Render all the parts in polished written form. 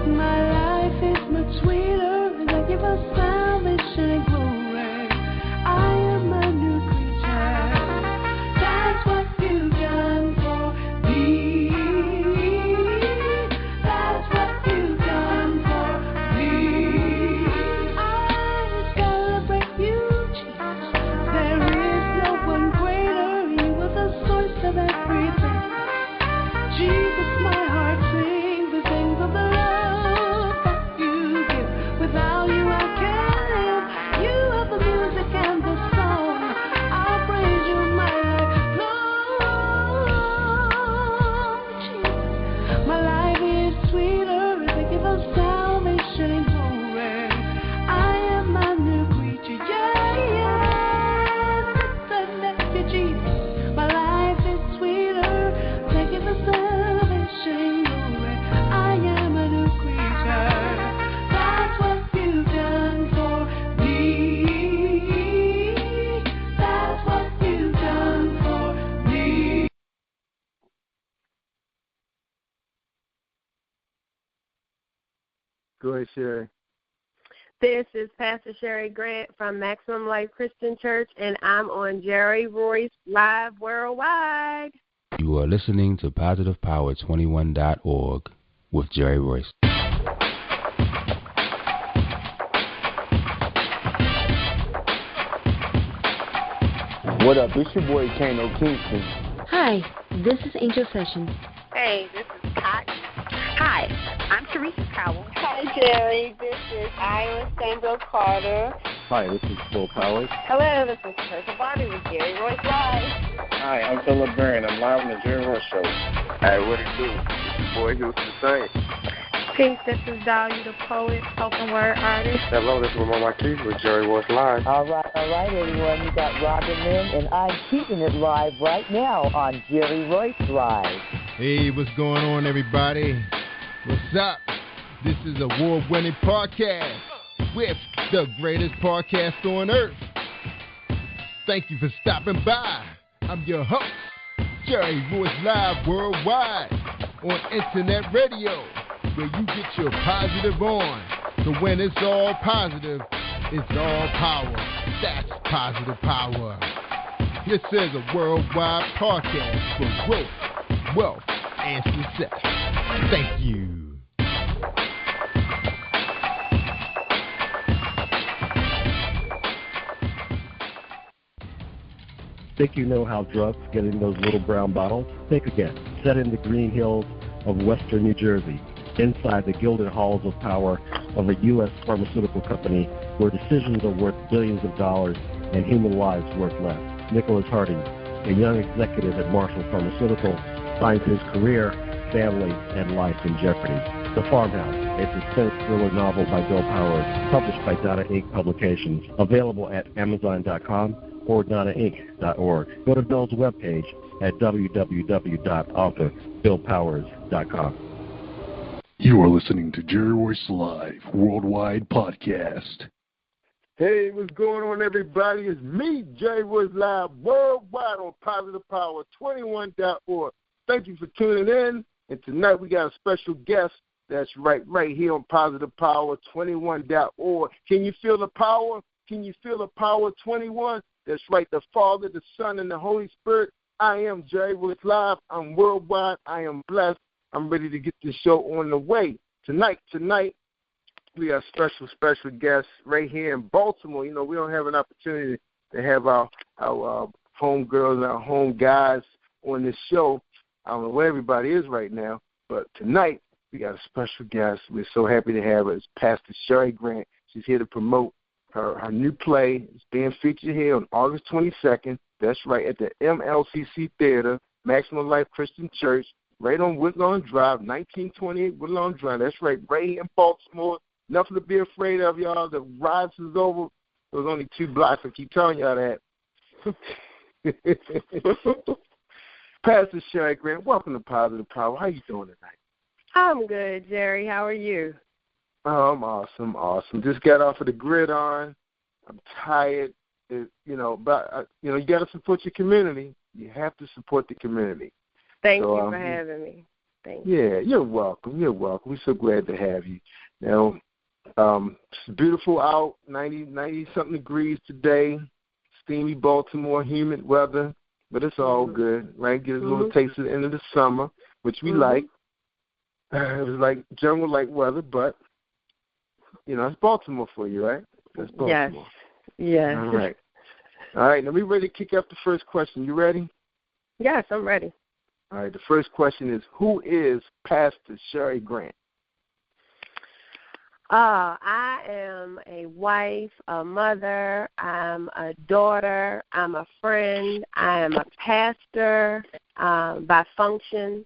My life is much sweeter, and I give us salvation and glory. I am a new creature. That's what you've done for me. That's what you've done for me. I celebrate you, Jesus. There is no one greater. You are the source of everything. Jesus, my heart sings the things of the love that you give. Without you, I can't live. You have the music and the song. I'll praise you my life long. Jesus, my life is sweeter as I give us salvation and glory. I am a new creature. Yeah. Thank you, Jesus. My life is sweeter. Thank you for salvation, glory. I am a new creature. That's what you've done for me. That's what you've done for me. Go ahead, Sherry. This is Pastor Sherry Grant from Maximum Life Christian Church, and I'm on Jerry Royce Live Worldwide. You are listening to PositivePower21.org with Jerry Royce. What up? It's your boy Kano Kingston. Hi, this is Angel Sessions. Hey, this is Cotton. Hi, I'm Teresa Powell. Hi, Jerry. This is Iowa Sandra Carter. Hi, this is Phil Powers. Hello, this is Teresa Barbie with Jerry Royce Live. Hi, I'm Philip Barron. I'm live on the Jerry Royce Show. Hey, what it do? It's your boy Houston Saint. Peace, this is Dahlia the Poet, spoken word artist. Hello, this is Mama Keith with Jerry Royce Live. All right, everyone. You got Robin Lynn, and I'm keeping it live right now on Jerry Royce Live. Hey, what's going on, everybody? What's up? This is a award-winning podcast with the greatest podcast on earth. Thank you for stopping by. I'm your host, Jerry Royce Live Worldwide on Internet Radio, where you get your positive on. So when it's all positive, it's all power. That's positive power. This is a worldwide podcast for growth, wealth, and success. Thank you. Think you know how drugs get in those little brown bottles? Think again. Set in the green hills of western New Jersey, inside the gilded halls of power of a U.S. pharmaceutical company where decisions are worth billions of dollars and human lives worth less. Nicholas Harding, a young executive at Marshall Pharmaceutical, finds his career, family, and life in jeopardy. The Farmhouse, a suspense thriller novel by Bill Powers, published by Donna Inc. Publications, available at Amazon.com or DonnaInc.org. Go to Bill's webpage at www.authorBillPowers.com. You are listening to Jerry Royce Live Worldwide Podcast. Hey, what's going on, everybody? It's me, Jerry Royce Live Worldwide on PositivePower21.org. Thank you for tuning in. And tonight we got a special guest. That's right here on PositivePower21.org. Can you feel the power? Can you feel the power 21? That's right, the Father, the Son, and the Holy Spirit. I am Jerry Royce Live. I'm worldwide. I am blessed. I'm ready to get this show on the way. Tonight, we have special guests right here in Baltimore. You know, we don't have an opportunity to have our home girls and our home guys on this show. I don't know where everybody is right now, but tonight we got a special guest. We're so happy to have her. It's Pastor Sherry Grant. She's here to promote her new play. It's being featured here on August 22nd. That's right, at the MLCC Theater, Maximum Life Christian Church, right on Woodlawn Drive, 1928 Woodlawn Drive. That's right here in Baltimore. Nothing to be afraid of, y'all. The rise is over. It was only 2 blocks. I keep telling y'all that. Pastor Sherry Grant, welcome to Positive Power. How you doing tonight? I'm good, Jerry. How are you? Oh, I'm awesome. Just got off of the gridiron. I'm tired. But you got to support your community. You have to support the community. Thank you for having me. Thank you. Yeah, you're welcome. You're welcome. We're so glad to have you. Now, it's beautiful out, 90-something degrees today, steamy Baltimore, humid weather, but it's all good, right? Get a little taste of the end of the summer, which we like. It was like jungle like weather, but, it's Baltimore for you, right? That's Baltimore. Yes. All right. All right, now we're ready to kick off the first question. You ready? Yes, I'm ready. All right, the first question is, who is Pastor Sherry Grant? I am a wife, a mother, I'm a daughter, I'm a friend, I am a pastor by function.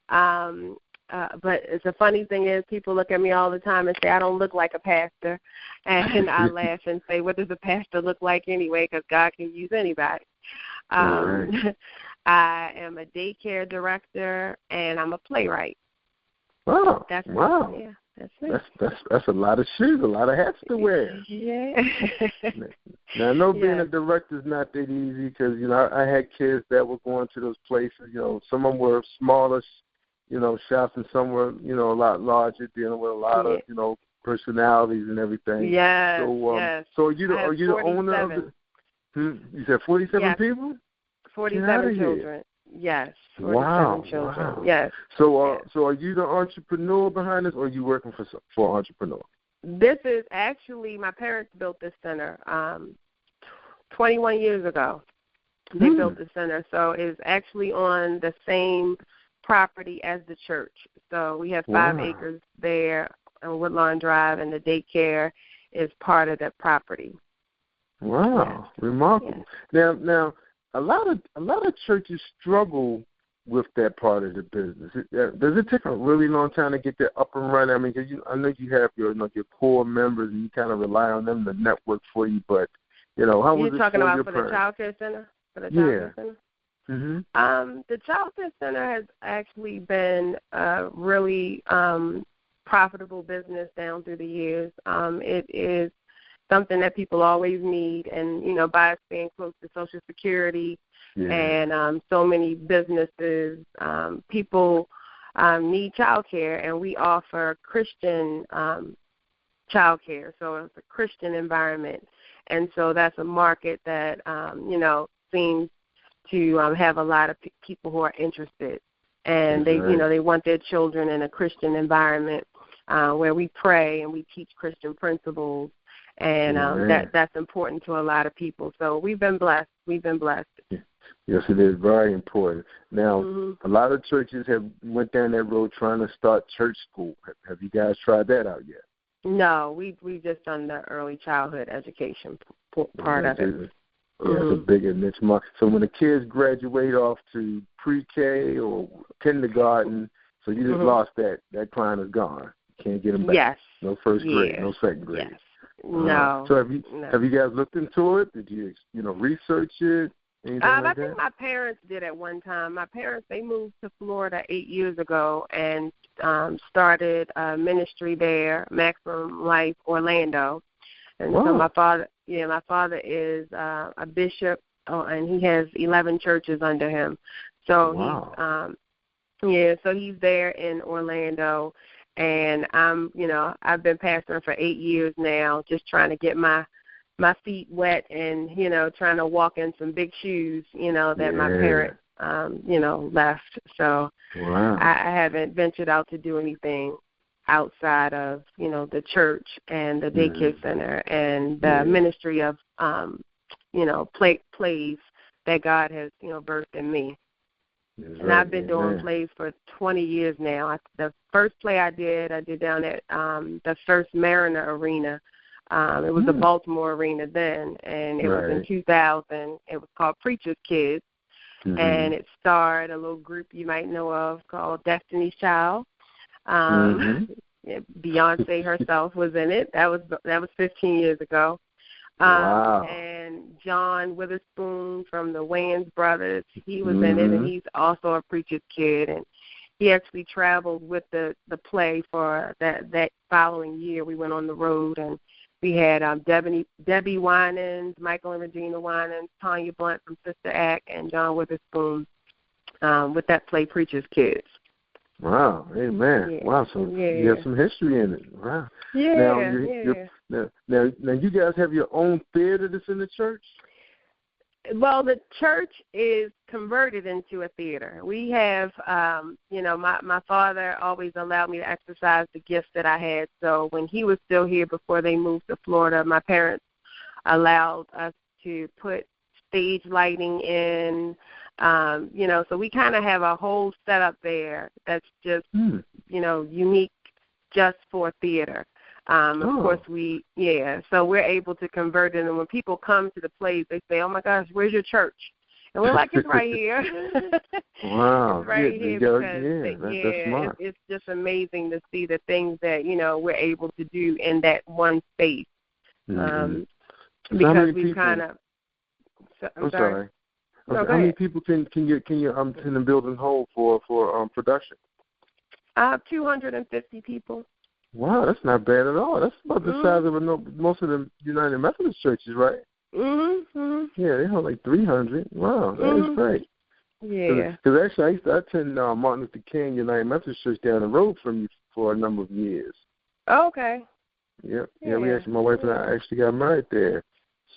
But it's a funny thing is people look at me all the time and say I don't look like a pastor. And I laugh and say, what does a pastor look like anyway? Because God can use anybody. I am a daycare director, and I'm a playwright. Wow. That's it. That's a lot of shoes, a lot of hats to wear. Yeah. Now, I know being a director is not that easy because, I had kids that were going to those places. Some of them were smaller, shops, and some were, a lot larger, dealing with a lot of, personalities and everything. Yes, So are you the owner of the? You said 47 people? 47 children. Yes. 47 children. Wow. Yes. So are you the entrepreneur behind this, or are you working for an entrepreneur? This is actually, my parents built this center 21 years ago. They built the center. So it's actually on the same property as the church. So we have 5 acres there on Woodlawn Drive, and the daycare is part of that property. Wow, remarkable. Yeah. Now, a lot of churches struggle with that part of the business. Does it take a really long time to get that up and running? I mean, cause I know you have your core members, and you kind of rely on them to network for you. But how was it for your parents? You're talking about for the child care center? For the child care center? Mm-hmm. The child care center has actually been a really profitable business down through the years. It is something that people always need, and by us being close to Social Security and so many businesses, people need child care, and we offer Christian child care, so it's a Christian environment, and so that's a market that seems to have a lot of people who are interested, and they want their children in a Christian environment where we pray and we teach Christian principles. And that's important to a lot of people. So we've been blessed. Yes, it is very important. Now, a lot of churches have went down that road trying to start church school. Have you guys tried that out yet? No, we've just done the early childhood education part of it. That's a bigger niche market. So when the kids graduate off to pre-K or kindergarten, so you just lost that client is gone. You can't get them back. Yes. No first grade, no second grade. Yes. No. So have you guys looked into it? Did you research it? I think my parents did at one time. My parents, they moved to Florida 8 years ago and started a ministry there, Maximum Life Orlando. And so my father is a bishop, and he has 11 churches under him. So he's there in Orlando. And I've been pastoring for 8 years now, just trying to get my feet wet and, trying to walk in some big shoes, that my parents, left. So I haven't ventured out to do anything outside of, the church and the daycare center and the ministry of, plays that God has, birthed in me. And I've been doing plays for 20 years now. The first play I did down at the First Mariner Arena. It was the Baltimore Arena then, and it was in 2000. It was called Preacher's Kids, and it starred a little group you might know of called Destiny's Child. Beyonce herself was in it. That was 15 years ago. And John Witherspoon from the Wayans Brothers, he was in it, and he's also a preacher's kid, and he actually traveled with the play for that following year. We went on the road, and we had Debbie Winans, Michael and Regina Winans, Tanya Blunt from Sister Act, and John Witherspoon with that play Preacher's Kids. Wow, amen. Yeah. Wow, so you have some history in it. Wow. Yeah, Now, you guys have your own theater that's in the church? Well, the church is converted into a theater. We have, my father always allowed me to exercise the gifts that I had. So when he was still here before they moved to Florida, my parents allowed us to put stage lighting in, so we kind of have a whole setup there that's just, unique just for theater. Of course, so we're able to convert it. And when people come to the plays, they say, oh, my gosh, where's your church? And we're like, it's right here. Wow. It's right here because, that's smart. It's just amazing to see the things that, we're able to do in that one space. Because we kind of – I'm sorry. No, how many people can you in the building hold for production? 250 people. Wow, that's not bad at all. That's about the size of most of the United Methodist churches, right? Yeah, they hold like 300. Wow, that is great. Yeah. Because actually, I attend Martin Luther King United Methodist Church down the road from you for a number of years. Oh, okay. Yeah. We actually, my wife and I actually got married there.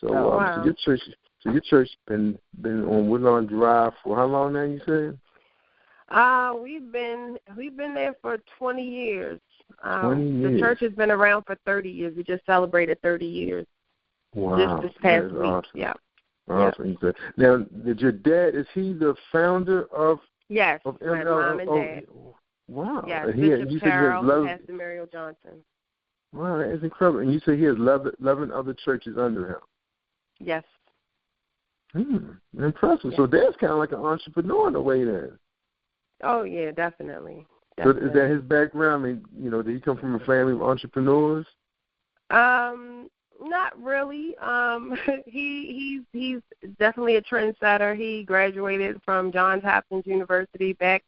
So, wow. so your church been on Woodlawn Drive for how long now? You said? We've been there for 20 years. 20 years. The church has been around for 30 years. We just celebrated 30 years. Wow. Just this past week. Awesome. Yeah. Awesome. Yeah. Now, did your dad, is he the founder of? Yes, of my mom and dad. Wow. Yes, and Bishop Carroll, Pastor Muriel Johnson. Wow, that is incredible. And you say he has 11 other churches under him. Yes. Impressive. Yeah. So Dad's kind of like an entrepreneur in a way then. Oh, yeah, definitely. So is that his background? I mean, did he come from a family of entrepreneurs? Not really. He's definitely a trendsetter. He graduated from Johns Hopkins University back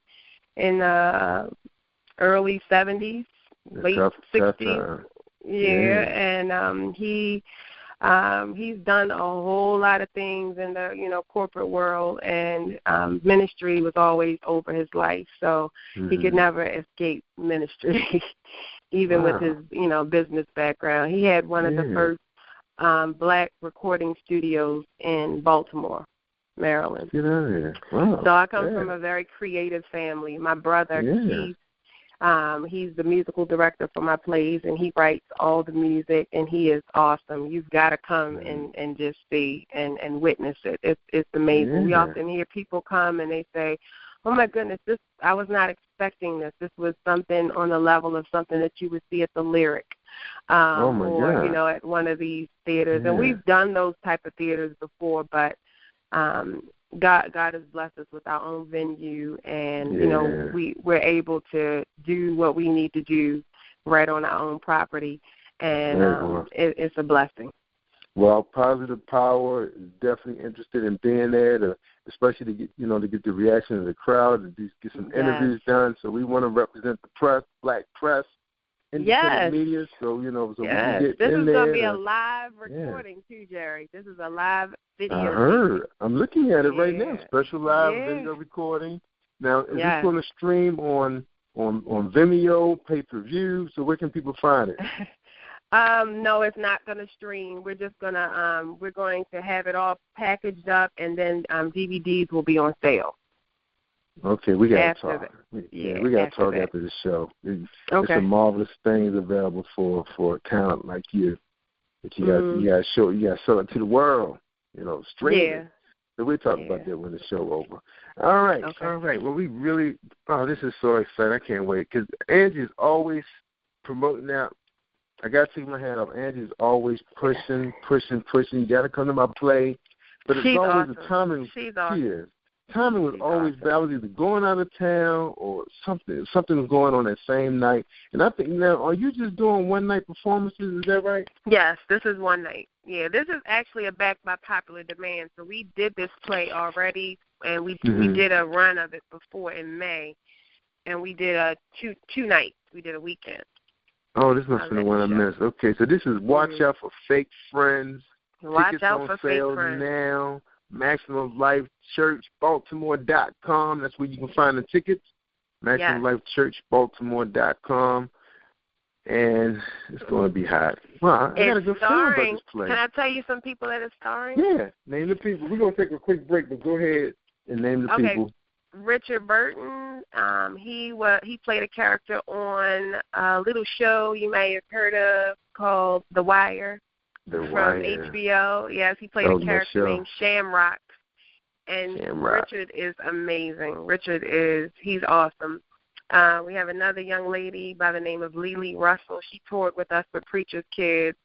in early 70s, late 60s. And he's done a whole lot of things in the corporate world, and ministry was always over his life, so he could never escape ministry. Even with his business background. He had one of the first black recording studios in Baltimore, Maryland. Get out of here. Wow. So I come from a very creative family. My brother, he's the musical director for my plays, and he writes all the music, and he is awesome. You've got to come and just see and witness it. It's amazing. We often hear people come and they say, oh, my goodness, I was not expecting this. This was something on the level of something that you would see at the Lyric or, at one of these theaters. And we've done those type of theaters before, but God has blessed us with our own venue, and, we're able to do what we need to do right on our own property, and it's a blessing. Well, Positive Power is definitely interested in being there, especially to get the reaction of the crowd, to get some interviews done. So we want to represent the press, black press, independent media. So we can get this in is there. going to be a live recording too, Jerry. This is a live video. I heard. I'm looking at it right now. Special live video recording. Now, is this going to stream on Vimeo, pay-per-view? So where can people find it? No, it's not going to stream. We're just going to we're going to have it all packaged up, and then DVDs will be on sale. Okay, we got to talk. We got to talk after the show. There's some marvelous things available for a talent like you. That you got to sell it to the world. Streaming. So we'll talk about that when the show over. All right. Okay. All right. Well, we really. Oh, this is so exciting! I can't wait because Angie's always promoting out. I got to take my hat off. Angie's always pushing. You got to come to my play. But it's always the timing. She's awesome. Timing was always bad. I was either going out of town or something was going on that same night. And I think now, are you just doing one-night performances? Is that right? Yes, this is one night. Yeah, this is actually a back by popular demand. So we did this play already, and we did a run of it before in May, and we did two nights. We did a weekend. Oh, this must be the one I missed. Okay, so this is Watch Out for Fake Friends. Watch Out for Fake Friends. Now. Maximum Life Church, Baltimore.com. That's where you can find the tickets. MaximumLifeChurchBaltimore.com. And it's going to be hot. Wow, I got a good feeling about this play. Can I tell you some people that are starring? Yeah, name the people. We're going to take a quick break, but go ahead and name the people. Richard Burton, he played a character on a little show you may have heard of called The Wire from HBO. Yes, he played a character named Shamrock. And Richard is amazing. He's awesome. We have another young lady by the name of Lily Russell. She toured with us for Preacher's Kids.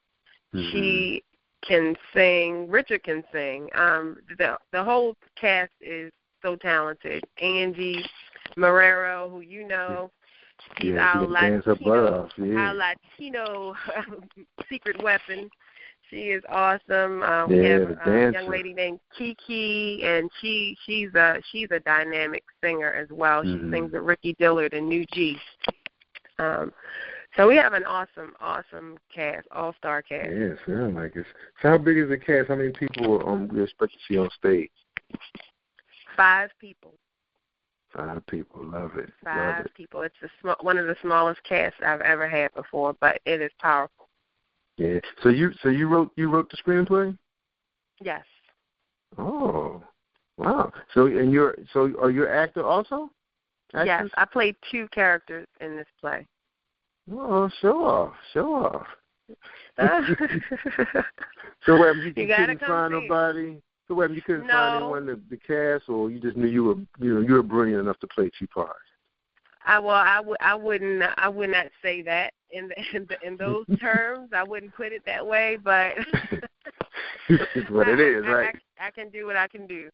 Mm-hmm. She can sing. Richard can sing. The whole cast is so talented. Angie Marrero, who you know, she's our Latino secret weapon. She is awesome. We have a young lady named Kiki, and she's a dynamic singer as well. She sings with Ricky Dillard and New G. So we have an awesome cast, all-star cast. Yeah, sounds like it. So how big is the cast? How many people we expect to see on stage? 5 people. 5 people. Love it. 5 people. It's one of the smallest casts I've ever had before, but it is powerful. Yeah. So you wrote the screenplay? Yes. Oh, wow. So are you an actor also? Actress? Yes, I played 2 characters in this play. Oh, show off. So what, you couldn't find nobody? So what, you couldn't find anyone to cast, or you just knew you were brilliant enough to play 2 parts? I would not say that in those terms. I wouldn't put it that way, but it's what it is, right? I can do what I can do.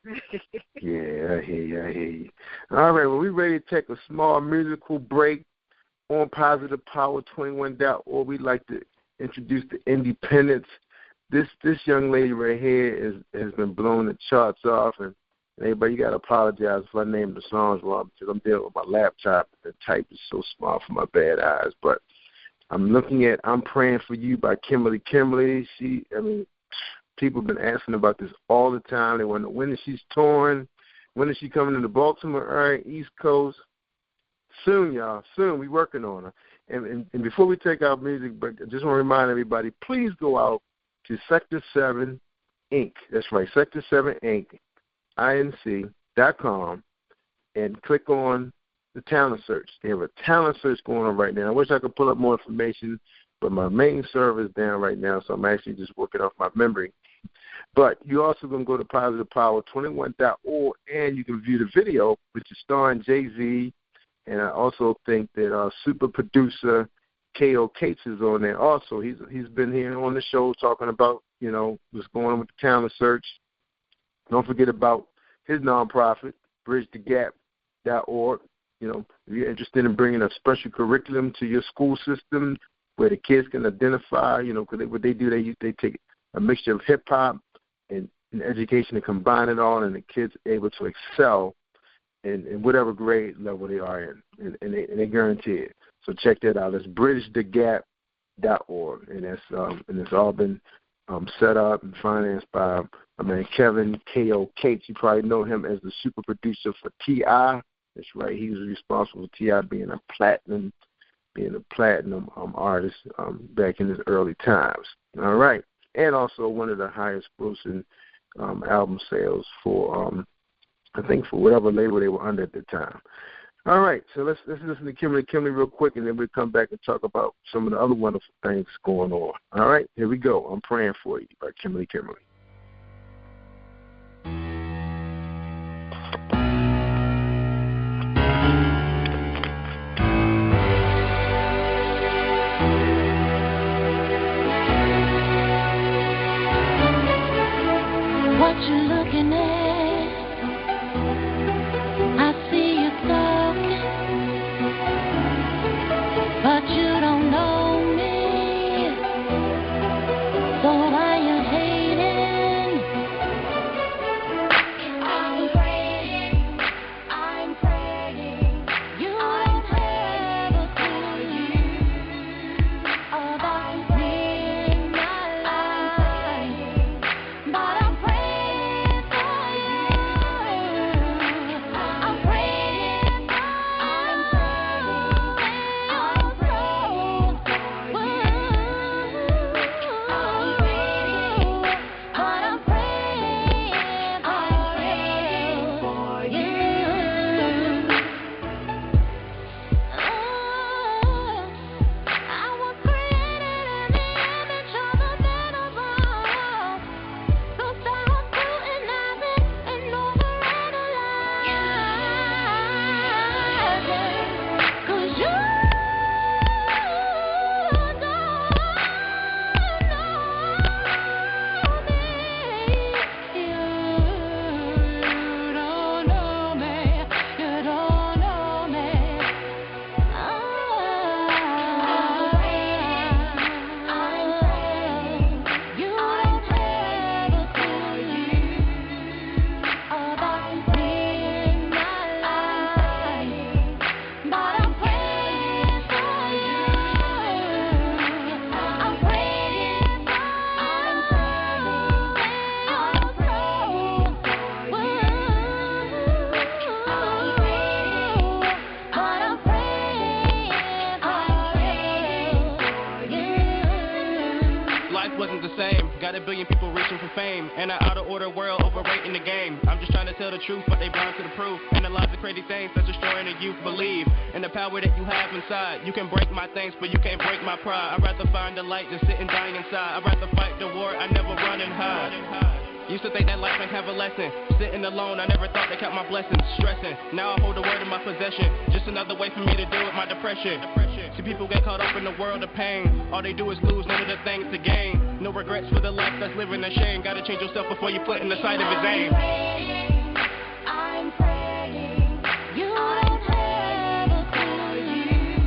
Yeah, I hear you. All right, well, we're ready to take a small musical break on PositivePower21.org. We'd like to introduce the Independents. This young lady right here has been blowing the charts off, and everybody, you got to apologize if I name the songs wrong because I'm dealing with my laptop. The type is so small for my bad eyes. But I'm looking at I'm Praying for You by Kimberly. People have been asking about this all the time. They wonder, when is she touring? When is she coming to the Baltimore area, East Coast? Soon, y'all. Soon. We're working on her. And before we take our music break, I just want to remind everybody, please go out to Sector 7 Inc. That's right, Sector 7 Inc. INC.com and click on the talent search. They have a talent search going on right now. I wish I could pull up more information, but my main server is down right now, so I'm actually just working off my memory. But you're also going to go to PositivePower21.org, and you can view the video, which is starring Jay-Z, and I also think that super producer K.O. Cates is on there also. He's been here on the show talking about, what's going on with the talent search. Don't forget about his nonprofit, BridgeTheGap.org. If you're interested in bringing a special curriculum to your school system where the kids can identify, because what they do, they take a mixture of hip-hop and education and combine it all, and the kids are able to excel in whatever grade level they are in, and they guarantee it. So check that out. It's BridgeTheGap.org, and it's all been set up and financed by my man Kevin K.O. Cates. You probably know him as the super producer for T.I. That's right. He was responsible for T.I. being a platinum artist back in his early times. All right. And also one of the highest grossing album sales for, I think, for whatever label they were under at the time. All right, so let's listen to Kimberly real quick, and then we'll come back and talk about some of the other wonderful things going on. All right, here we go. I'm Praying for You by Kimberly. What you looking at? I see you talking, but you don't know me. So why you hating? the same. Got a billion people reaching for fame. And an out-of-order world overrating the game. I'm just trying to tell the truth, but they blind to the proof. And a lot of crazy things that's destroying the youth. Believe in the power that you have inside. You can break my things, but you can't break my pride. I'd rather find the light than sit and dying inside. I'd rather fight the war, I never run and hide. Used to think that life ain't have a lesson. Sitting alone, I never thought they count my blessings. Stressing, now I hold the word in my possession. Just another way for me to deal with my depression. See, people get caught up in the world of pain. All they do is lose, none of the things to gain. No regrets for the life that's living in shame. Gotta change yourself before you put in the sight of his aim. I'm praying, you don't have a clue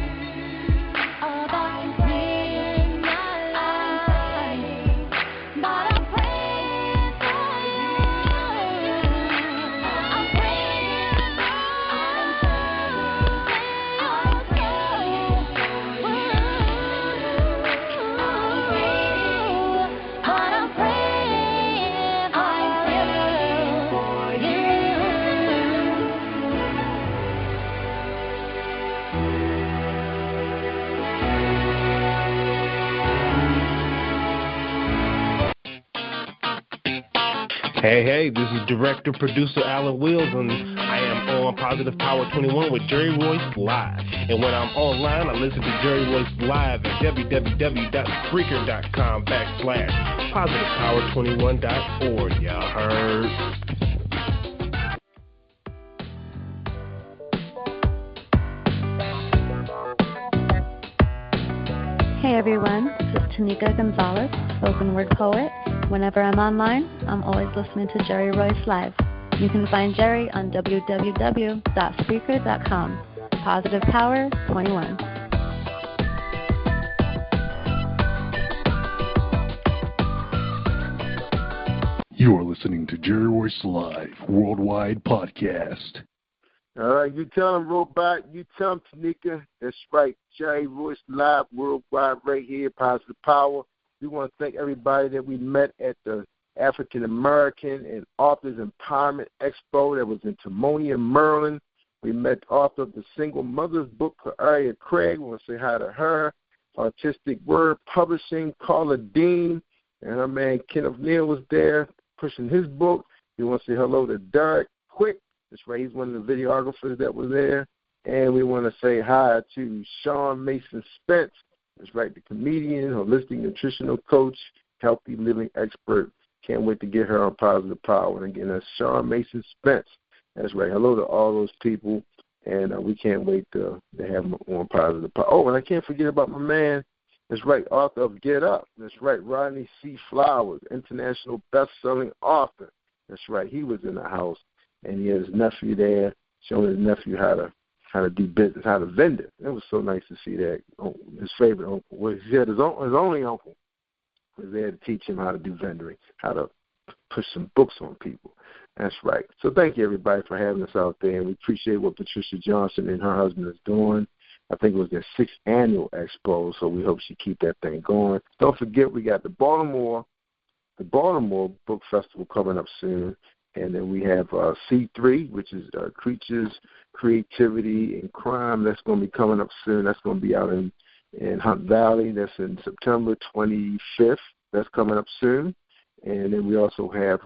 about me in my life, but I'm praying for you. I'm praying Hey, this is director-producer Alan Wills, and I am on Positive Power 21 with Jerry Royce Live. And when I'm online, I listen to Jerry Royce Live at www.spreaker.com/positivepower21.org. Y'all heard? Hey everyone, this is Tanika Gonzalez, spoken word poet. Whenever I'm online, I'm always listening to Jerry Royce Live. You can find Jerry on www.spreaker.com. Positive Power 21. You are listening to Jerry Royce Live Worldwide Podcast. All right, you tell him, Robot. You tell him, Tanika. That's right. Jerry Royce Live Worldwide right here, Positive Power. We want to thank everybody that we met at the African American and Authors Empowerment Expo that was in Timonium, Maryland. We met the author of the Single Mother's Book, Aria Craig. We want to say hi to her. Artistic Word Publishing, Carla Dean, and her man Kenneth Neal was there pushing his book. We want to say hello to Derek Quick. That's right, he's one of the videographers that was there. And we want to say hi to Sean Mason Spence. That's right, the comedian, holistic nutritional coach, healthy living expert. Can't wait to get her on Positive Power. And again, that's Sean Mason Spence. That's right. Hello to all those people, and we can't wait to have them on Positive Power. Oh, and I can't forget about my man. That's right, author of Get Up. That's right, Rodney C. Flowers, international best-selling author. That's right, he was in the house, and he had his nephew there, showing his nephew how to do business, how to vend it. It was so nice to see that. His favorite uncle, he had his only uncle, was there to teach him how to do vendoring, how to push some books on people. That's right. So thank you, everybody, for having us out there, and we appreciate what Patricia Johnson and her husband is doing. I think it was their 6th annual expo, so we hope she keep that thing going. Don't forget, we got the Baltimore Book Festival coming up soon, and then we have C3, which is Creatures, Creativity, and Crime. That's going to be coming up soon. That's going to be out in Hunt Valley. That's in September 25th. That's coming up soon. And then we also have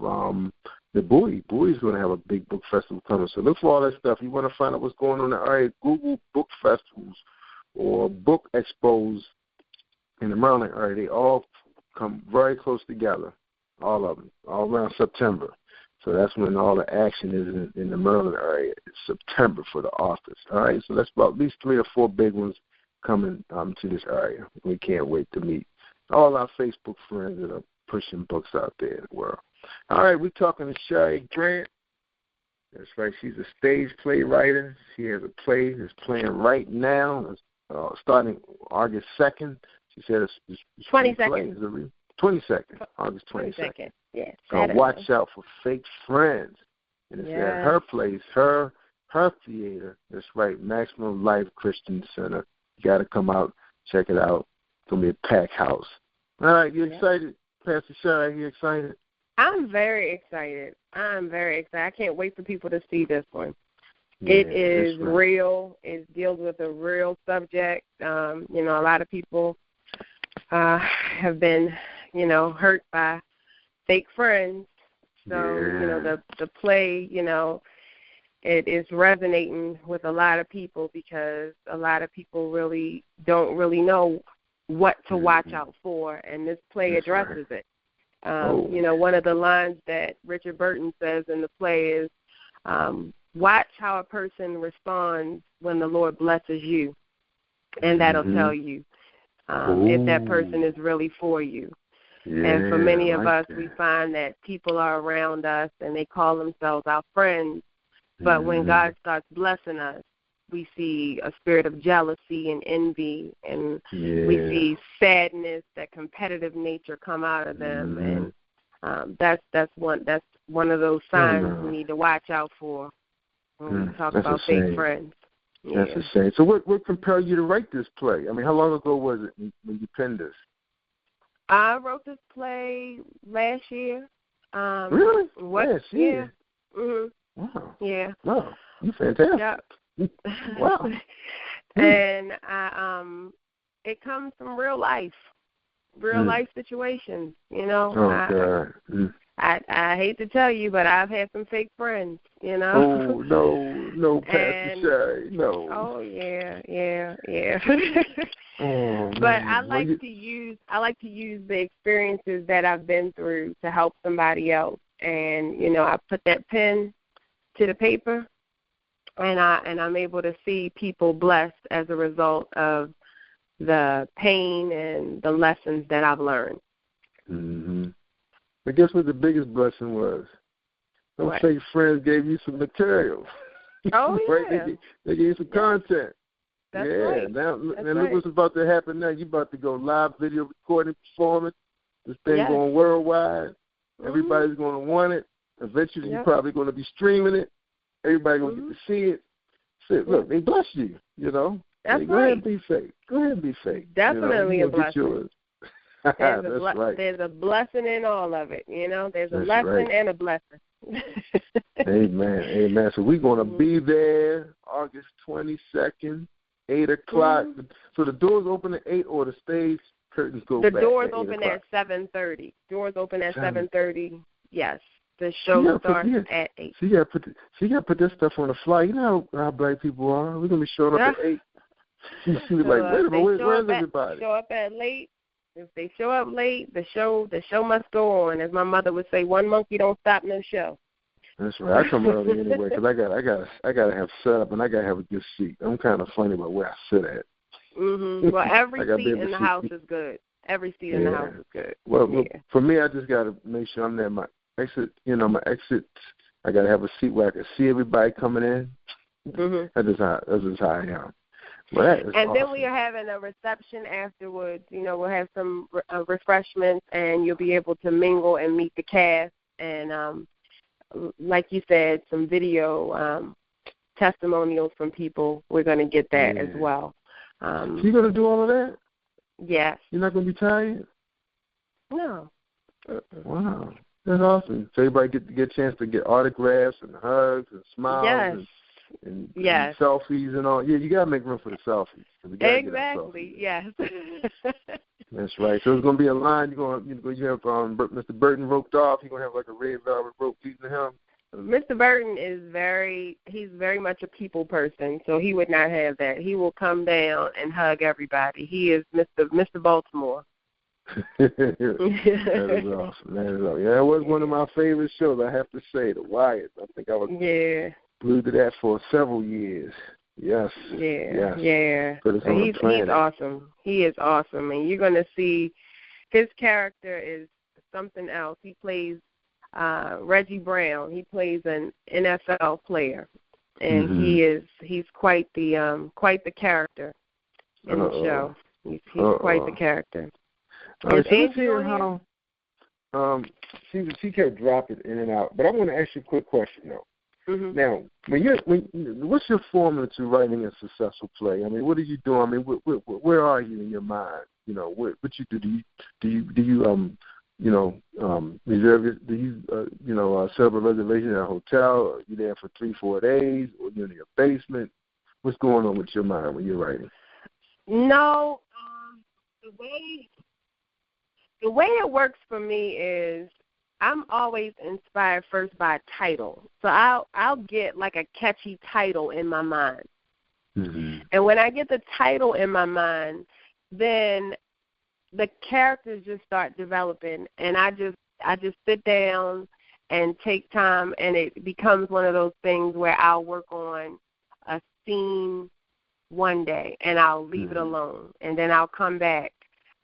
the Bowie. Bowie's going to have a big book festival coming. So look for all that stuff. You want to find out what's going on in the area, Google book festivals or book expos in the Maryland area. They all come very close together, all of them, all around September. So that's when all the action is in the Maryland area. It's September for the authors. All right, so that's about at least 3 or 4 big ones coming to this area. We can't wait to meet all our Facebook friends that are pushing books out there in the world. All right, we're talking to Sherry Grant. That's right, she's a stage playwright. She has a play that's playing right now, starting August 2nd. She said it's 22nd. 22nd, August 22nd. Yes. Called Watch Out for Fake Friends. And it's at her place, her theater. That's right, Maximum Life Christian Center. You got to come out, check it out. It's going to be a packed house. All right, you excited? Pastor Shai, you excited? I'm very excited. I can't wait for people to see this one. Yeah, it is real. It deals with a real subject. A lot of people have been hurt by fake friends. So, the play, it is resonating with a lot of people because a lot of people really don't really know what to watch out for, and this play addresses it. One of the lines that Richard Burton says in the play is, watch how a person responds when the Lord blesses you, and that'll tell you if that person is really for you. Yeah, and for many of us, we find that people are around us and they call themselves our friends. But when God starts blessing us, we see a spirit of jealousy and envy, and we see sadness, that competitive nature come out of them. And that's one of those signs we need to watch out for when we talk about fake friends. That's a shame. So what compelled you to write this play? I mean, how long ago was it when you penned this? I wrote this play last year. Really? Last year? Yeah. Mm-hmm. Wow. Yeah. Wow. You're fantastic. Yep. Wow. And it comes from real life situations, Oh, God. I hate to tell you, but I've had some fake friends, Oh, no, Pastor Shy, no. Oh, yeah. Oh, but I like to use the experiences that I've been through to help somebody else, and I put that pen to the paper, and I'm able to see people blessed as a result of the pain and the lessons that I've learned. Mm-hmm. But guess what the biggest blessing was? Those fake friends gave you some material. Oh, yeah. Right? They gave you some content. That's right. Now look what's about to happen now. You're about to go live video recording, performance. This thing going worldwide. Everybody's going to want it. Eventually, you're probably going to be streaming it. Everybody's going to get to see it. Look, they bless you, That's Go ahead and be fake. Go ahead and be fake. Definitely a blessing. There's a blessing in all of it, There's a lesson and a blessing. Amen. So we're going to be there August 22nd, 8 o'clock. So the doors open at 8 or the stage curtains go back? The doors open at 7:30. Doors open at 7:30, yes. The show starts at 8. So you got to put this stuff on the flyer. You know how black people are. We're going to be showing up at 8. We're like, wait a minute, where's everybody? Show up at late. If they show up late, the show must go on. As my mother would say, one monkey don't stop no show. That's right. I come early anyway because I got to have setup and I got to have a good seat. I'm kind of funny about where I sit at. Well, every seat in the house is good. Every seat in the house is good. Well, for me, I just got to make sure I'm there. My exit, I got to have a seat where I can see everybody coming in. That's just how I am. And awesome. Then we are having a reception afterwards. We'll have some refreshments, and you'll be able to mingle and meet the cast. And like you said, some video testimonials from people. We're going to get that as well. So you're going to do all of that? Yes. You're not going to be tired? No. Wow. That's awesome. So everybody get a chance to get autographs and hugs and smiles. Yes. And selfies and all. Yeah, you got to make room for the selfies. Exactly, yes. That's right. So it's going to be a line. You have Mr. Burton roped off. You're going to have like a red velvet rope leading to him. Mr. Burton he's very much a people person, so he would not have that. He will come down and hug everybody. He is Mr. Baltimore. That is awesome. Yeah, it was one of my favorite shows, I have to say, The Wyatt. I think I was glued to that for several years. Yes. Yeah. He's awesome. He is awesome, and you're going to see his character is something else. He plays Reggie Brown. He plays an NFL player, and he's quite the character in the show. He's quite the character. Let's hear how she kept dropping in and out. But I want to ask you a quick question though. Now, what's your formula to writing a successful play? I mean, what are you doing? I mean, where are you in your mind? What you do? Do you reserve it? Do you set up a reservation at a hotel? Or are you there for 3-4 days? Or you're in your basement? What's going on with your mind when you're writing? No, The way it works for me is I'm always inspired first by a title. So I'll get like a catchy title in my mind. Mm-hmm. And when I get the title in my mind, then the characters just start developing, and I just sit down and take time, and it becomes one of those things where I'll work on a scene one day and I'll leave it alone, and then I'll come back,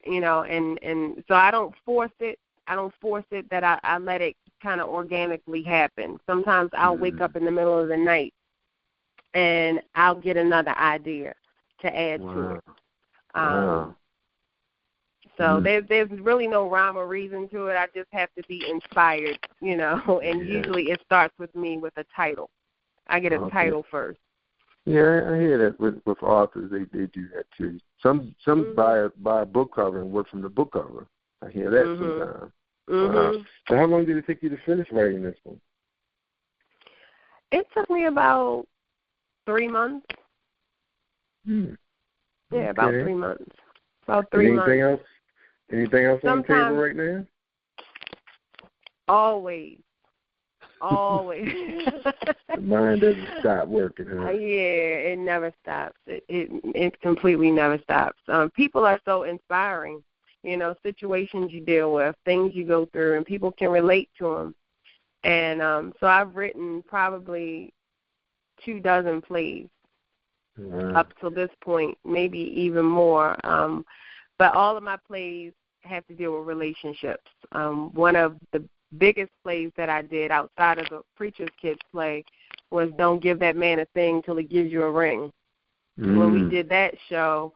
and so I don't force it. I don't force it, that I let it kind of organically happen. Sometimes I'll wake up in the middle of the night and I'll get another idea to add to it. So there's really no rhyme or reason to it. I just have to be inspired, and usually it starts with me with a title. I get a title first. Yeah, I hear that with authors. They do that too. Some buy a book cover and work from the book cover. I hear that sometimes. So how long did it take you to finish writing this one? It took me about 3 months. Yeah, about 3 months. About 3 months. Anything else on the table right now? Always. The mind doesn't stop working, huh? Yeah, it never stops. It completely never stops. People are so inspiring. Situations you deal with, things you go through, and people can relate to them. And so I've written probably 24 plays up to this point, maybe even more. But all of my plays have to deal with relationships. One of the biggest plays that I did outside of the Preacher's Kids play was Don't Give That Man a Thing Till He Gives You a Ring. When we did that show,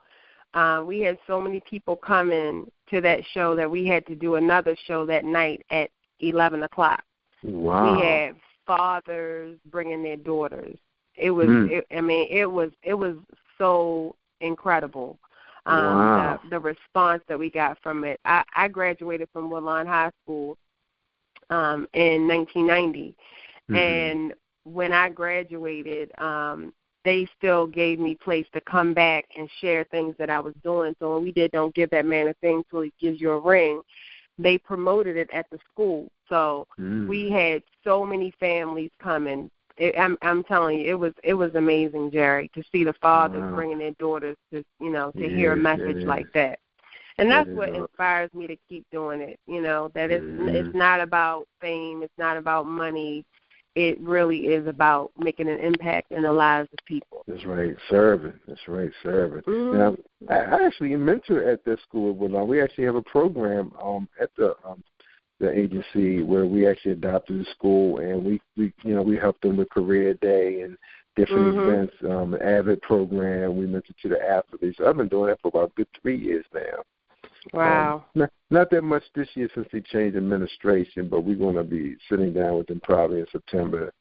we had so many people coming to that show that we had to do another show that night at 11 o'clock. Wow. We had fathers bringing their daughters. It was, it was so incredible. Wow. The response that we got from it. I graduated from Woodlawn High School in 1990, and when I graduated, they still gave me place to come back and share things that I was doing. So when we did Don't Give That Man a Thing Till He Gives You a Ring, they promoted it at the school. So we had so many families coming. I'm telling you, it was amazing, Jerry, to see the fathers bringing their daughters to hear a message like that. And that's what inspires me to keep doing it. That it's not about fame, it's not about money. It really is about making an impact in the lives of people. That's right, serving. Now, I actually mentor at this school. We actually have a program at the agency where we actually adopted the school, and we help them with Career Day and different events, AVID program. We mentor to the athletes. I've been doing that for about a good 3 years now. Wow. Not that much this year since they changed administration, but we're going to be sitting down with them probably in September,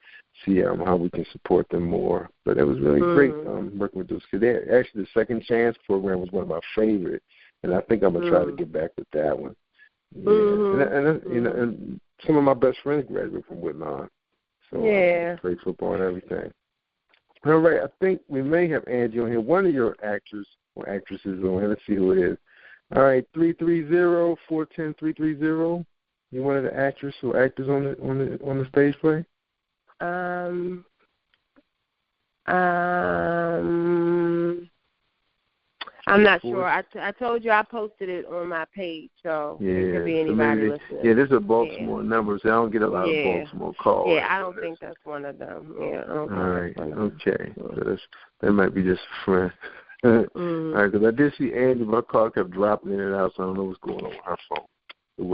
see how we can support them more. But it was really great working with those kids. Actually, the Second Chance program was one of my favorites, and I think I'm going to try to get back with that one. Yeah. And some of my best friends graduated from Woodlawn. So great football and everything. All right, I think we may have Angie on here. One of your actors or actresses on here. Let's see who it is. All right, 330-410-330. You one of the actors or actors on the stage play? I'm not sure. I told you I posted it on my page, so it could be anybody listening. Yeah, there's a Baltimore number, so I don't get a lot of Baltimore calls. Yeah, I don't think that's one of them. Yeah. All right, okay. So that might be just a friend. All right, because I did see Angie, my call kept dropping in and out, so I don't know what's going on with her phone.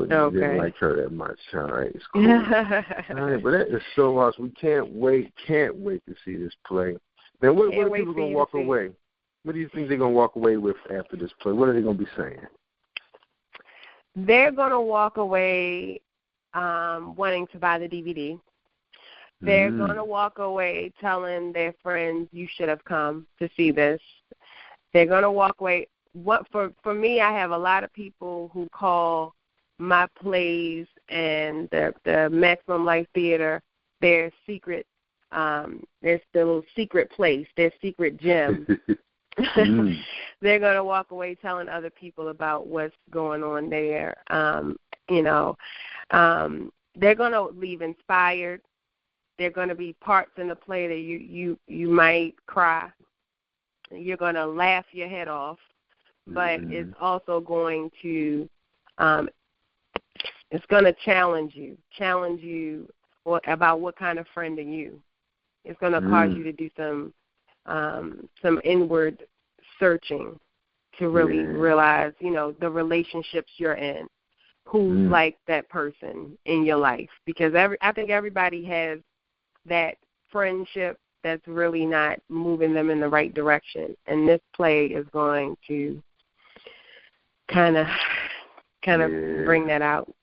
Didn't like her that much. All right, it's cool. All right, but that is so awesome. We can't wait to see this play. Now, what are people going to walk away? What do you think they're going to walk away with after this play? What are they going to be saying? They're going to walk away wanting to buy the DVD. They're going to walk away telling their friends, you should have come to see this. They're going to walk away. For me, I have a lot of people who call my plays and the Maximum Life Theater their secret, their little secret place, their secret gem. They're going to walk away telling other people about what's going on there. They're going to leave inspired. There are going to be parts in the play that you might cry. You're going to laugh your head off, but it's also going to it's going to challenge you about what kind of friend are you. It's going to cause you to do some inward searching to really realize, the relationships you're in, who's like that person in your life. Because I think everybody has that friendship that's really not moving them in the right direction. And this play is going to kind of bring that out.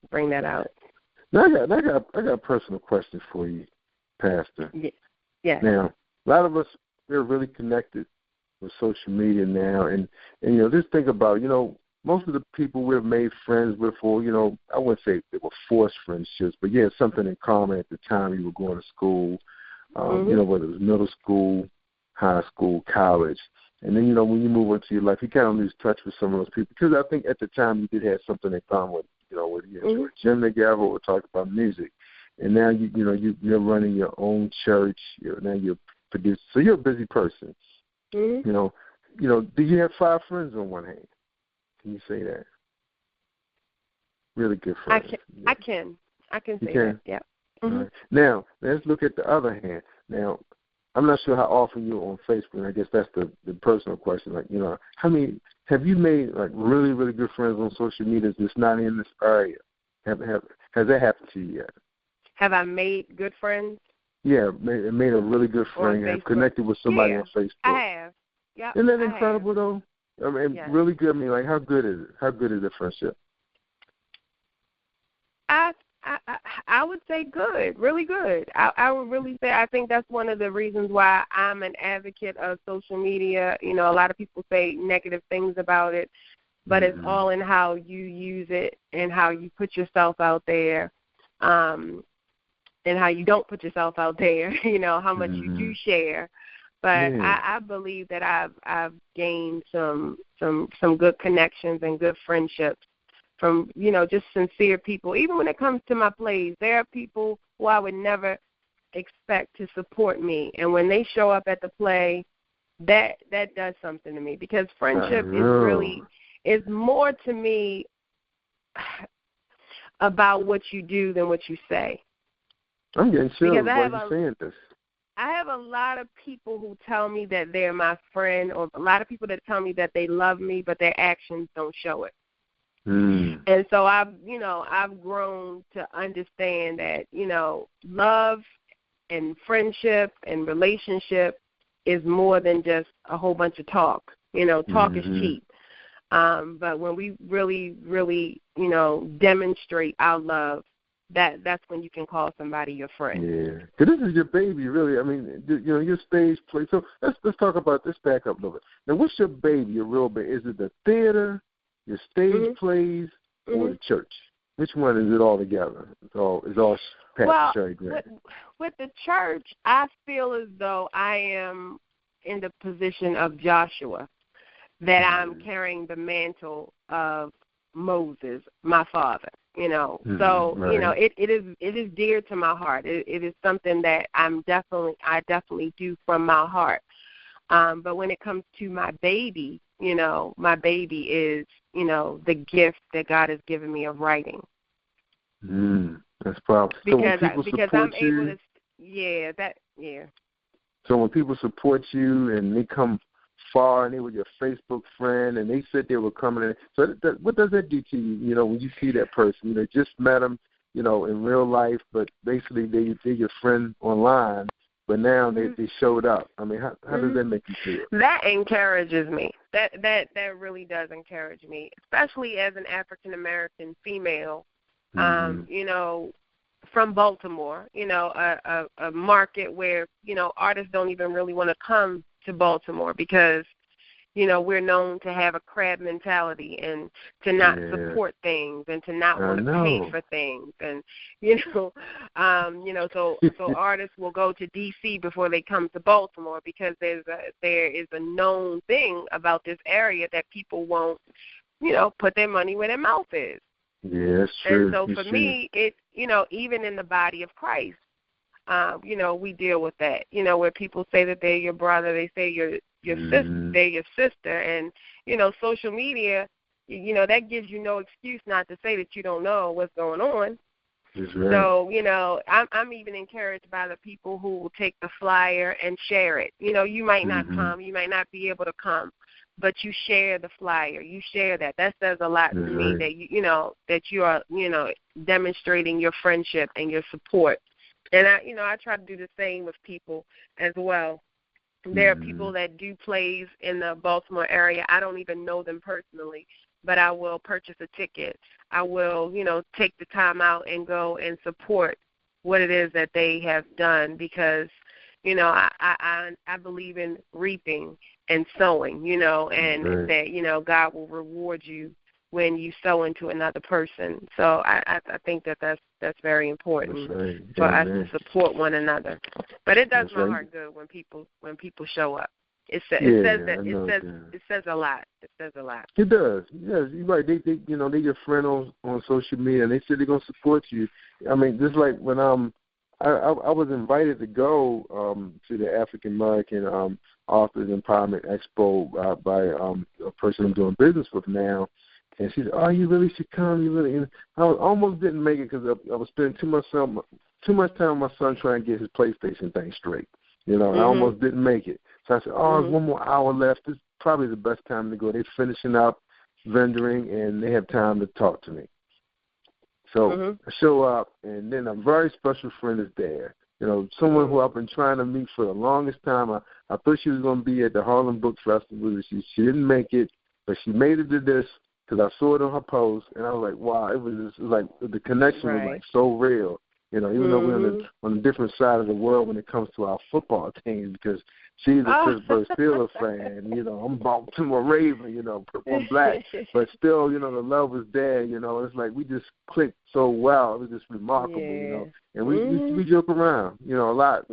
Now, I got a personal question for you, Pastor. Yeah. Now, a lot of us, we're really connected with social media now, and just think about, most of the people we've made friends with, or I wouldn't say they were forced friendships, but something in common at the time you were going to school, whether it was middle school, high school, college, and then when you move into your life, you kind of lose touch with some of those people because I think at the time you did have something in common with, whether you enjoy gym together or talk about music, and now you're running your own church, now you're producing, so you're a busy person. Do you have 5 friends on one hand? Can you say that? Really good friends. I can say that. Yeah. Right. Now let's look at the other hand. Now, I'm not sure how often you're on Facebook, and I guess that's the personal question. Like, how many have you made like really, really good friends on social media that's not in this area? Has that happened to you yet? Have I made good friends? Yeah, made a really good friend. Have connected with somebody on Facebook. I have. Yeah. Isn't that incredible though? I mean, really good. I mean, like, how good is it? How good is the friendship? I would say good, really good. I would really say I think that's one of the reasons why I'm an advocate of social media. A lot of people say negative things about it, but it's all in how you use it and how you put yourself out there, and how you don't put yourself out there. How much you do share. But I believe that I've gained some good connections and good friendships from, just sincere people. Even when it comes to my plays, there are people who I would never expect to support me. And when they show up at the play, that does something to me, because friendship is more to me about what you do than what you say. I'm getting chills while you're saying this. I have a lot of people who tell me that they're my friend, or a lot of people that tell me that they love me, but their actions don't show it. And so I've grown to understand that, love and friendship and relationship is more than just a whole bunch of talk. Talk is cheap. But when we really, really, demonstrate our love, that's when you can call somebody your friend. Yeah, because this is your baby, really. I mean, your stage play. So let's talk about this. Back up a little bit. Now, what's your baby? Your real baby? Is it the theater, your stage plays, or the church? Which one is it all together? It's all packed. With the church, I feel as though I am in the position of Joshua, that I'm carrying the mantle of Moses, my father. So it is dear to my heart. It is something that I definitely do from my heart. But when it comes to my baby, my baby is the gift that God has given me of writing. That's powerful. Because I'm able to. So when people support you and they come far and they were your Facebook friend and they said they were coming in, so what does that do to you? When you see that person, just met them, in real life, but basically they're your friend online, but now they showed up. I mean, how does that make you feel? That encourages me. That really does encourage me, especially as an African American female. From Baltimore, a market where, artists don't even really want to come to Baltimore because we're known to have a crab mentality and to not support things and to not want to pay for things. And, so artists will go to D.C. before they come to Baltimore because there is a known thing about this area that people won't, put their money where their mouth is. Yeah, that's true. And so for me, it's, even in the body of Christ, we deal with that, where people say that they're your brother, they say your sister, they're your sister, and social media, that gives you no excuse not to say that you don't know what's going on. That's right. So I'm even encouraged by the people who will take the flyer and share it. You might not come, you might not be able to come, but you share the flyer, you share that. That says a lot to me that that you are demonstrating your friendship and your support. And I try to do the same with people as well. There are people that do plays in the Baltimore area. I don't even know them personally, but I will purchase a ticket. I will, take the time out and go and support what it is that they have done because, I believe in reaping and sowing, and that, God will reward you when you sow into another person. So I think that's very important for us to support one another. But it does my heart good when people show up. It says a lot. It says a lot. It does. Yes, you're right. They they're your friend on social media, and they said they're gonna support you. I mean, just like when I was invited to go to the African American Authors Empowerment Expo by a person I'm doing business with now. And she said, "Oh, you really should come. You really." And I almost didn't make it because I was spending too much time with my son trying to get his PlayStation thing straight. I almost didn't make it. So I said, there's 1 more hour left. This is probably the best time to go. They're finishing up vendoring, and they have time to talk to me. So I show up, and then a very special friend is there. Someone who I've been trying to meet for the longest time. I thought she was going to be at the Harlem Book Festival. She didn't make it, but she made it to this. Because I saw it on her post, and I was like, wow, it was like the connection was like so real. Even though we're on a different side of the world when it comes to our football teams, because she's a Pittsburgh Steelers fan, I'm Baltimore Raven, purple and black, but still, the love was there. It's like we just clicked so well. It was just remarkable, and we joke around, a lot,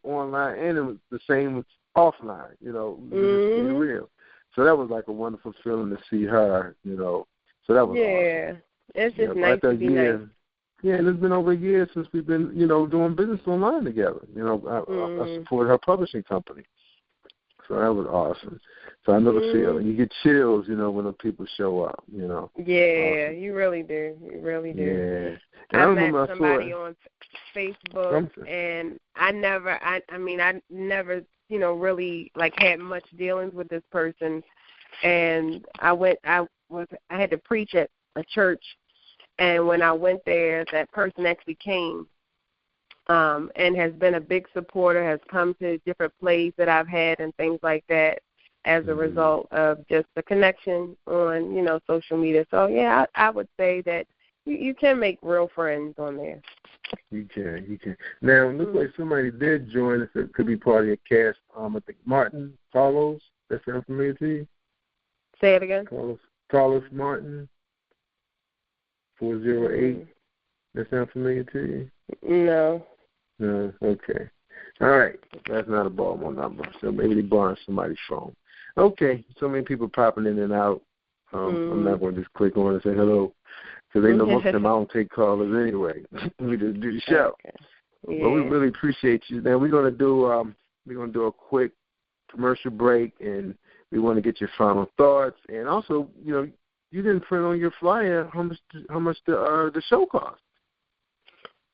online, and it was the same offline, just being real. So that was like a wonderful feeling to see her, So that was awesome. It's just nice to be nice. Yeah, and it's been over a year since we've been, doing business online together. I supported her publishing company. So that was awesome. So I know the feeling. You get chills, when the people show up, Yeah, awesome. You really do. You really do. Yeah. And I met somebody on Facebook, and I never, really had much dealings with this person, and I had to preach at a church, and when I went there, that person actually came, and has been a big supporter, has come to different plays that I've had and things like that as a result of just the connection on, social media. So yeah, I would say that you can make real friends on there. You can. Now, it looks like somebody did join us that could be part of your cast. I think Martin Carlos. That sound familiar to you? Say it again. Carlos Martin, 408. That sound familiar to you? No. No. Okay. All right. That's not a Baltimore number, so maybe they borrowed somebody's phone. Okay. So many people popping in and out. I'm not going to just click on and say hello. Because they know most of them I don't take callers anyway. We just do the show. Okay. Yeah. Well, we really appreciate you. Now we're gonna do a quick commercial break, and we want to get your final thoughts. And also, you didn't print on your flyer how much the show cost.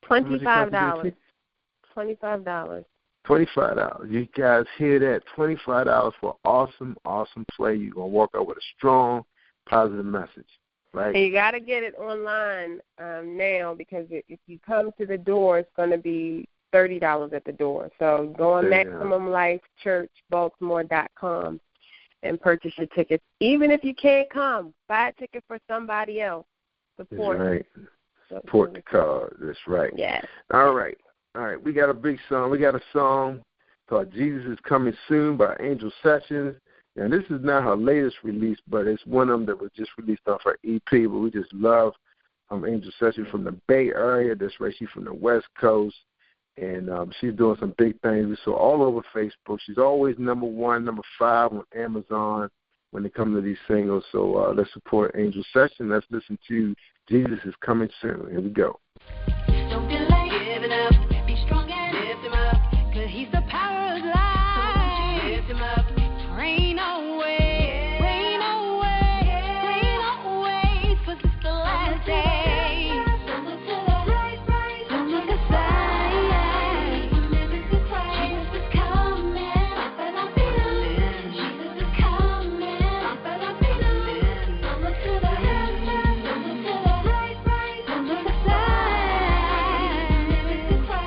$25. $25. You guys hear that? $25 for awesome play. You're gonna walk out with a strong, positive message. Right. And you got to get it online now, because if you come to the door, it's going to be $30 at the door. So go on MaximumLifeChurchBaltimore.com and purchase your tickets. Even if you can't come, buy a ticket for somebody else. Support. That's right. Support the cause. That's right. Yes. All right. We got a big song. We got a song called Jesus is Coming Soon by Angel Sessions. And this is not her latest release, but it's one of them that was just released off her EP. But we just love Angel Session from the Bay Area. That's right. She's from the West Coast. And she's doing some big things. We saw all over Facebook. She's always number 1, number 5 on Amazon when it comes to these singles. So let's support Angel Session. Let's listen to Jesus is Coming Soon. Here we go. Don't delay, give it up, be strong and lift him up, 'cause he's the power of life. Lift him up, rain away, rain away, rain away, 'cause it's the last day. Don't look to the right, don't look aside. Jesus is coming, up and up in him. Jesus is coming, up and up in him. Don't look to the left, don't look to the right, don't look aside.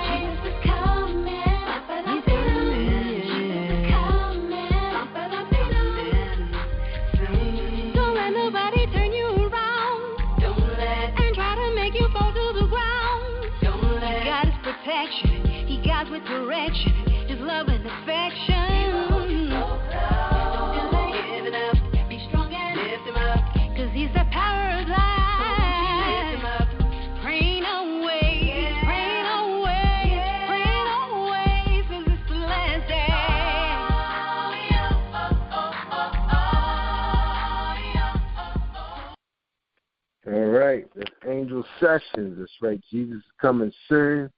Jesus is coming, up and up in him. Jesus is coming, up and up in him. Don't let nobody turn you around. Don't let and try to make you fall to the ground. Don't let He got His protection. He got with direction. His love and affection. Don't delay, give it up. Be strong and lift him up, 'cause he's the power of life. Lift him up. Rain away, rain away, rain away, 'cause it's the last day. All right. That's Angel Sessions. That's right. Jesus is Coming Soon.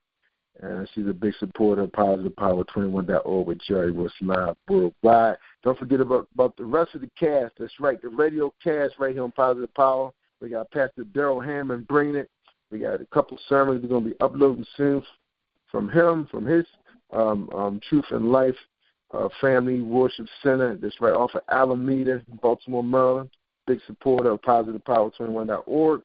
She's a big supporter of PositivePower21.org with Jerry Royce Live Worldwide. Don't forget about the rest of the cast. That's right, the radio cast right here on Positive Power. We got Pastor Daryl Hammond bringing it. We got a couple sermons we're going to be uploading soon from him, from his Truth and Life Family Worship Center. That's right, off of Alameda, Baltimore, Maryland. Big supporter of PositivePower21.org.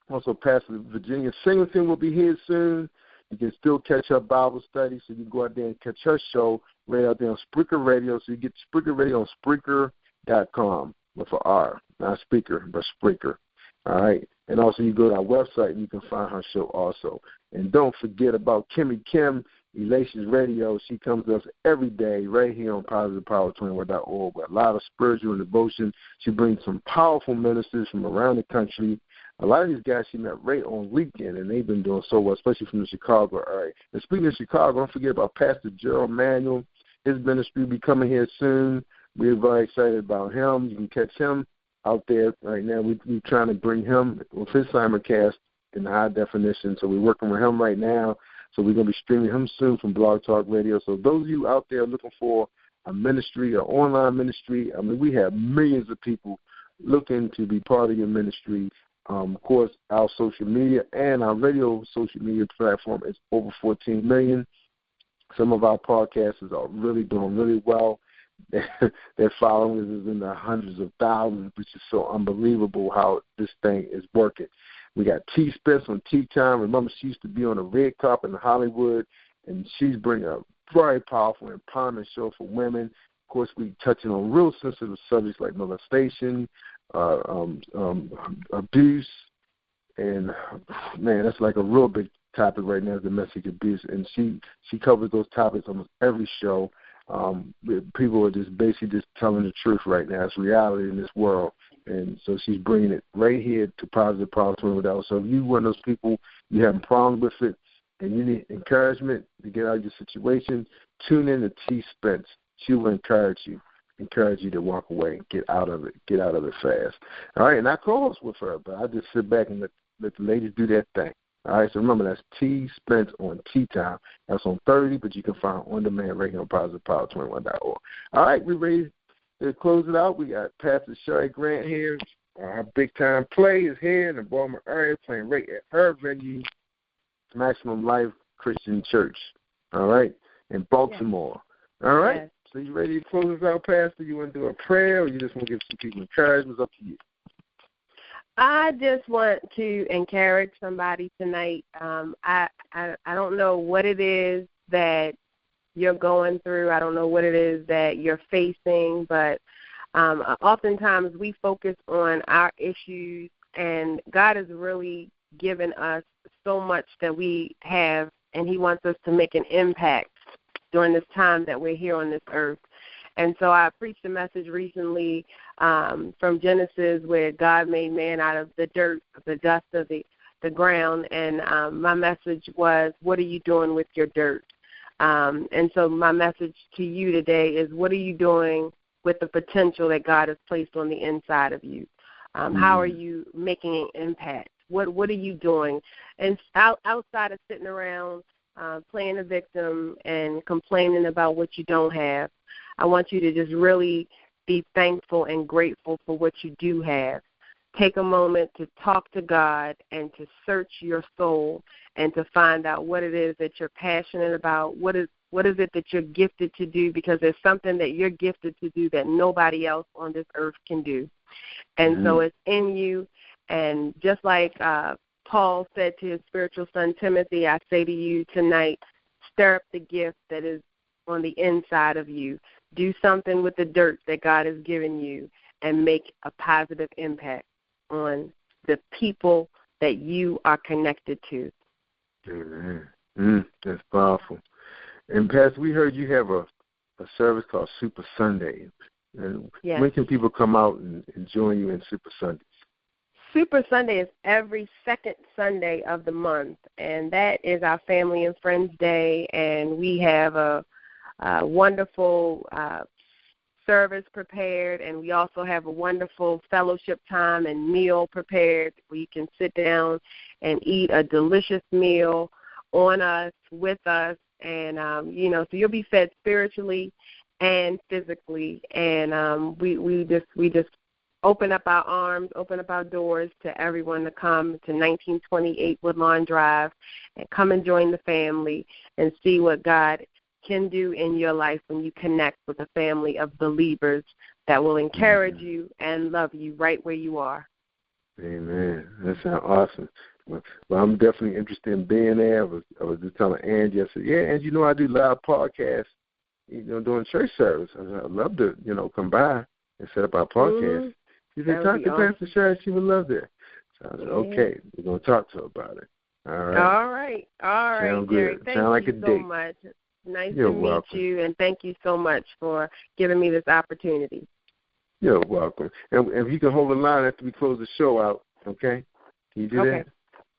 Also, Pastor Virginia Singleton will be here soon. You can still catch her Bible study, so you can go out there and catch her show right out there on Spreaker Radio. So you get Spreaker Radio on Spreaker.com with an R, not Speaker, but Spreaker. All right. And also you go to our website and you can find her show also. And don't forget about Kimmy Kim, Elations Radio. She comes to us every day right here on PositivePower21.org with a lot of spiritual and devotion. She brings some powerful ministers from around the country. A lot of these guys she met right on LinkedIn, and they've been doing so well, especially from the Chicago area. And speaking of Chicago, don't forget about Pastor Gerald Manuel. His ministry will be coming here soon. We're very excited about him. You can catch him out there right now. We're trying to bring him with his simulcast in high definition, so we're working with him right now. So we're going to be streaming him soon from Blog Talk Radio. So those of you out there looking for a ministry, an online ministry, I mean, we have millions of people looking to be part of your ministry. Of course, our social media and our radio social media platform is over 14 million. Some of our podcasters are really doing really well. Their followers is in the hundreds of thousands, which is so unbelievable how this thing is working. We got T. Spence on Tea Time. Remember, she used to be on the red carpet in Hollywood, and she's bringing a very powerful, empowerment show for women. Of course, we touching on real sensitive subjects like molestation, abuse, and man, that's like a real big topic right now, domestic abuse, and she covers those topics almost every show. People are just basically just telling the truth right now. It's reality in this world, and so she's bringing it right here to Positive Power 21. So if you one of those people, you having problems with it, and you need encouragement to get out of your situation, tune in to T. Spence. She will encourage you to walk away, get out of it fast. All right, and I co-host with her, but I just sit back and let the ladies do their thing. All right, so remember, that's T. Spence on Tea Time. That's on Thursday, but you can find on demand right here on PositivePower21.org. All right, we're ready to close it out. We got Pastor Sherry Grant here. Our big-time play is here in the Baltimore area, playing right at her venue, Maximum Life Christian Church, all right, in Baltimore. Yes. All right, yes. So you ready to close us out, Pastor? You want to do a prayer, or you just want to give some people encouragement? It's up to you. I just want to encourage somebody tonight. I don't know what it is that you're going through. I don't know what it is that you're facing, but oftentimes we focus on our issues, and God has really given us so much that we have, and he wants us to make an impact during this time that we're here on this earth. And so I preached a message recently from Genesis where God made man out of the dirt, the dust of the ground, and my message was, what are you doing with your dirt? And so my message to you today is, what are you doing with the potential that God has placed on the inside of you? How are you making an impact? What are you doing? And outside of sitting around playing a victim and complaining about what you don't have, I want you to just really be thankful and grateful for what you do have. Take a moment to talk to God and to search your soul and to find out what it is that you're passionate about, what is it that you're gifted to do, because there's something that you're gifted to do that nobody else on this earth can do. And so it's in you. And just like Paul said to his spiritual son Timothy, I say to you tonight, stir up the gift that is on the inside of you. Do something with the dirt that God has given you and make a positive impact on the people that you are connected to. Amen. That's powerful. And Pastor, we heard you have a service called Super Sunday. And yes. When can people come out and join you in Super Sundays? Super Sunday is every second Sunday of the month, and that is our Family and Friends Day, and we have a wonderful service prepared, and we also have a wonderful fellowship time and meal prepared where you can sit down and eat a delicious meal on us, with us, and, so you'll be fed spiritually and physically, and we just open up our arms, open up our doors to everyone to come to 1928 Woodlawn Drive and come and join the family and see what God can do in your life when you connect with a family of believers that will encourage you and love you right where you are. Amen. That sounds awesome. Well, I'm definitely interested in being there. I was just telling Angie, I said, Angie, I do live podcasts, during church service. I said, I'd love to, come by and set up our podcast. She said, talk to Pastor Sherry. She would love that. So I said, okay, we're going to talk to her about it. All right. Sound Jerry. Good. Thank Sound like you a so date. much. Nice You're to welcome. meet you, and thank you so much for giving me this opportunity. You're welcome. And if you can hold the line after we close the show out, okay? Can you do that?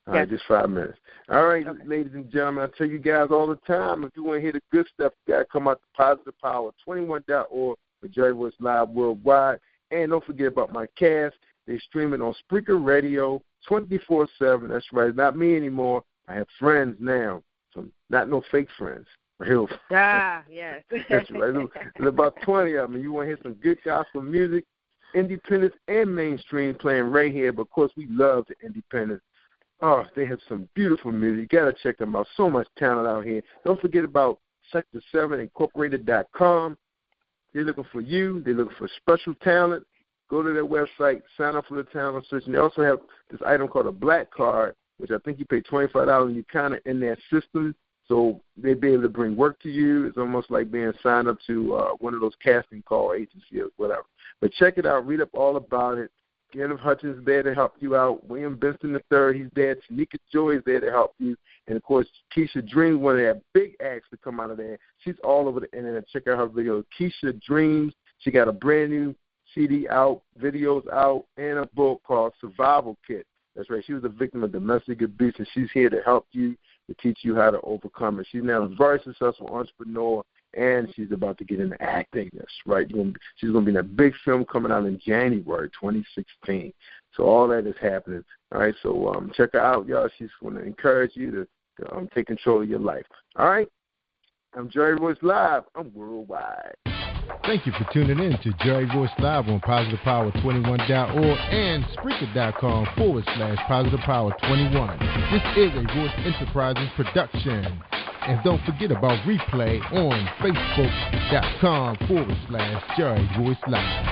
All right, just 5 minutes. All right, ladies and gentlemen, I tell you guys all the time, if you want to hear the good stuff, you got to come out to Positive Power 21.org for Jerry Royce Live Worldwide. And don't forget about my cast. They stream it on Spreaker Radio 24/7. That's right. It's not me anymore. I have friends now. So not no fake friends. Real friends. Yes. That's right. There's about 20 of them. You want to hear some good gospel music, independent and mainstream playing right here. But, of course, we love the independents. Oh, they have some beautiful music. You got to check them out. So much talent out here. Don't forget about Sector7Incorporated.com. They're looking for you. They're looking for special talent. Go to their website, sign up for the talent search. And they also have this item called a black card, which I think you pay $25 and you're kind of in their system. So they'll be able to bring work to you. It's almost like being signed up to one of those casting call agencies or whatever. But check it out. Read up all about it. Kenneth Hutchins is there to help you out. William Benson III, he's there. Tanika Joy is there to help you. And, of course, Keisha Dreams, one of their big acts to come out of there. She's all over the internet. Check out her videos. Keisha Dreams. She got a brand-new CD out, videos out, and a book called Survival Kit. That's right. She was a victim of domestic abuse, and she's here to help you, to teach you how to overcome it. She's now a very successful entrepreneur, and she's about to get into acting. That's right. She's going to be in a big film coming out in January 2016. So all that is happening. All right, so check her out, y'all. She's going to encourage you to take control of your life. All right? I'm Jerry Royce Live. I'm worldwide. Thank you for tuning in to Jerry Royce Live on PositivePower21.org and Spreaker.com/PositivePower21. This is a Royce Enterprises production. And don't forget about replay on Facebook.com/Jerry Royce Live.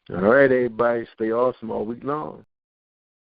All right, everybody. Stay awesome all week long.